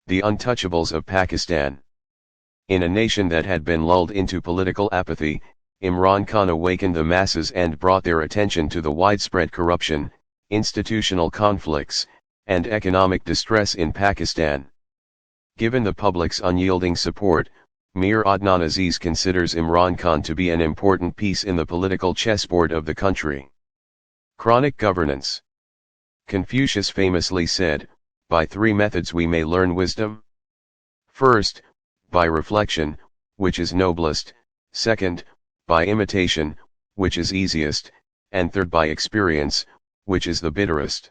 The Untouchables of Pakistan. In a nation that had been lulled into political apathy, Imran Khan awakened the masses and brought their attention to the widespread corruption, institutional conflicts, and economic distress in Pakistan. Given the public's unyielding support, Mir Adnan Aziz considers Imran Khan to be an important piece in the political chessboard of the country. Chronic governance. Confucius famously said, "By three methods we may learn wisdom. First, by reflection, which is noblest; second, by imitation, which is easiest; and third, by experience, which is the bitterest."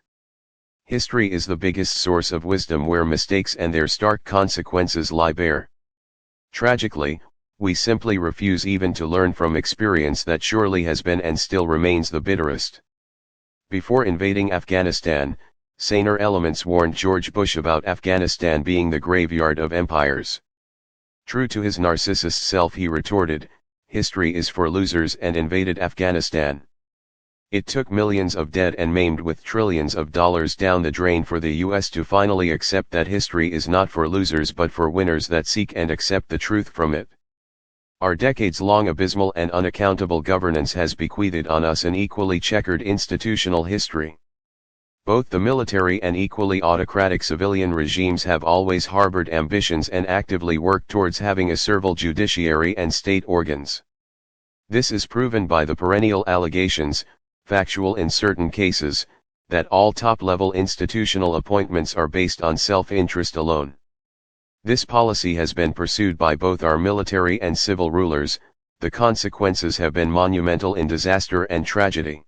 History is the biggest source of wisdom where mistakes and their stark consequences lie bare. Tragically, we simply refuse even to learn from experience that surely has been and still remains the bitterest. Before invading Afghanistan, saner elements warned George Bush about Afghanistan being the graveyard of empires. True to his narcissist self, he retorted, "History is for losers," and invaded Afghanistan. It took millions of dead and maimed with trillions of dollars down the drain for the US to finally accept that history is not for losers but for winners that seek and accept the truth from it. Our decades-long abysmal and unaccountable governance has bequeathed on us an equally checkered institutional history. Both the military and equally autocratic civilian regimes have always harbored ambitions and actively worked towards having a servile judiciary and state organs. This is proven by the perennial allegations, factual in certain cases, that all top-level institutional appointments are based on self-interest alone. This policy has been pursued by both our military and civil rulers. The consequences have been monumental in disaster and tragedy.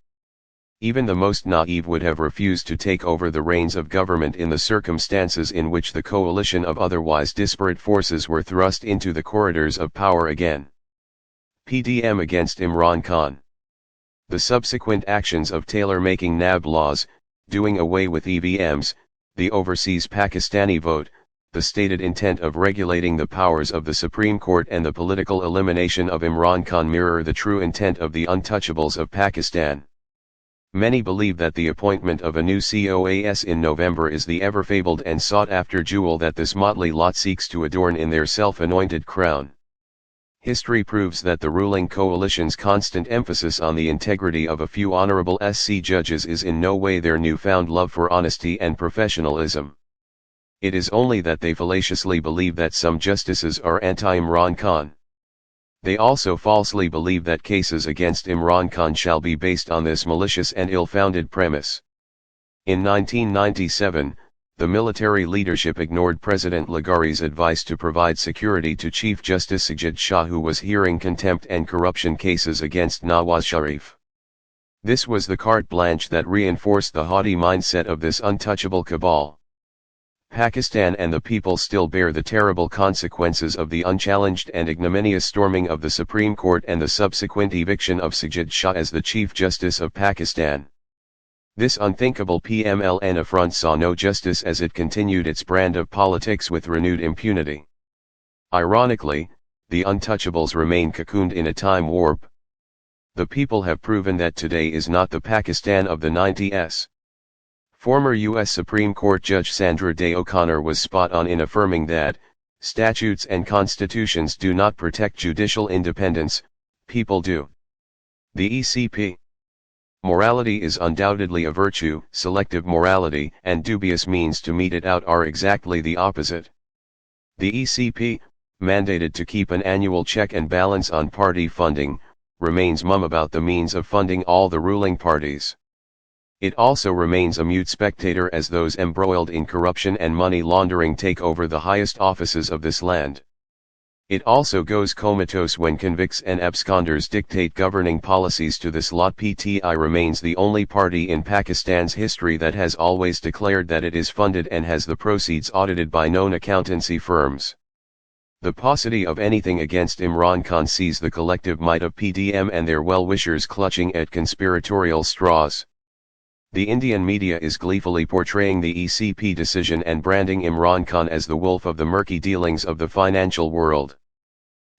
Even the most naive would have refused to take over the reins of government in the circumstances in which the coalition of otherwise disparate forces were thrust into the corridors of power again. PDM against Imran Khan. The subsequent actions of tailor-making NAB laws, doing away with EVMs, the overseas Pakistani vote, the stated intent of regulating the powers of the Supreme Court, and the political elimination of Imran Khan mirror the true intent of the Untouchables of Pakistan. Many believe that the appointment of a new COAS in November is the ever-fabled and sought-after jewel that this motley lot seeks to adorn in their self-anointed crown. History proves that the ruling coalition's constant emphasis on the integrity of a few honorable SC judges is in no way their newfound love for honesty and professionalism. It is only that they fallaciously believe that some justices are anti-Imran Khan. They also falsely believe that cases against Imran Khan shall be based on this malicious and ill-founded premise. In 1997, the military leadership ignored President Laghari's advice to provide security to Chief Justice Sajid Shah, who was hearing contempt and corruption cases against Nawaz Sharif. This was the carte blanche that reinforced the haughty mindset of this untouchable cabal. Pakistan and the people still bear the terrible consequences of the unchallenged and ignominious storming of the Supreme Court and the subsequent eviction of Sajid Shah as the Chief Justice of Pakistan. This unthinkable PMLN affront saw no justice as it continued its brand of politics with renewed impunity. Ironically, the Untouchables remain cocooned in a time warp. The people have proven that today is not the Pakistan of the 90s. Former U.S. Supreme Court Judge Sandra Day O'Connor was spot on in affirming that, statutes and constitutions do not protect judicial independence, people do. The ECP. Morality is undoubtedly a virtue. Selective morality and dubious means to mete it out are exactly the opposite. The ECP, mandated to keep an annual check and balance on party funding, remains mum about the means of funding all the ruling parties. It also remains a mute spectator as those embroiled in corruption and money laundering take over the highest offices of this land. It also goes comatose when convicts and absconders dictate governing policies to this lot. PTI remains the only party in Pakistan's history that has always declared that it is funded and has the proceeds audited by known accountancy firms. The paucity of anything against Imran Khan sees the collective might of PDM and their well-wishers clutching at conspiratorial straws. The Indian media is gleefully portraying the ECP decision and branding Imran Khan as the wolf of the murky dealings of the financial world.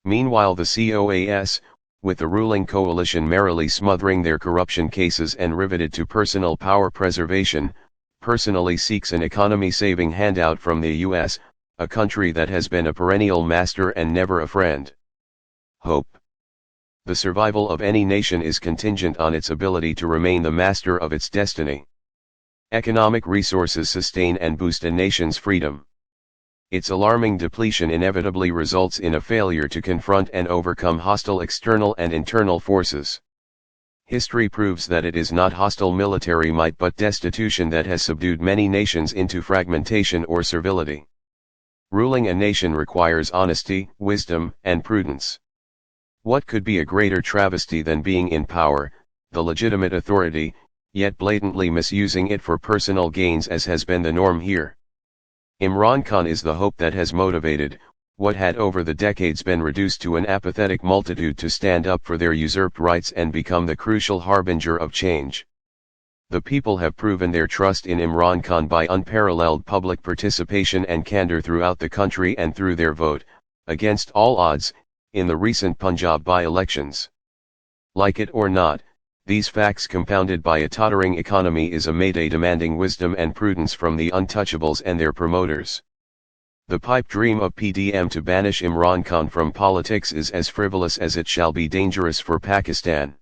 Meanwhile, the COAS, with the ruling coalition merrily smothering their corruption cases and riveted to personal power preservation, personally seeks an economy-saving handout from the US, a country that has been a perennial master and never a friend. Hope. The survival of any nation is contingent on its ability to remain the master of its destiny. Economic resources sustain and boost a nation's freedom. Its alarming depletion inevitably results in a failure to confront and overcome hostile external and internal forces. History proves that it is not hostile military might but destitution that has subdued many nations into fragmentation or servility. Ruling a nation requires honesty, wisdom, and prudence. What could be a greater travesty than being in power, the legitimate authority, yet blatantly misusing it for personal gains as has been the norm here? Imran Khan is the hope that has motivated, what had over the decades been reduced to an apathetic multitude to stand up for their usurped rights and become the crucial harbinger of change. The people have proven their trust in Imran Khan by unparalleled public participation and candor throughout the country and through their vote, against all odds, in the recent Punjab by-elections. Like it or not, these facts compounded by a tottering economy is a mayday demanding wisdom and prudence from the untouchables and their promoters. The pipe dream of PDM to banish Imran Khan from politics is as frivolous as it shall be dangerous for Pakistan.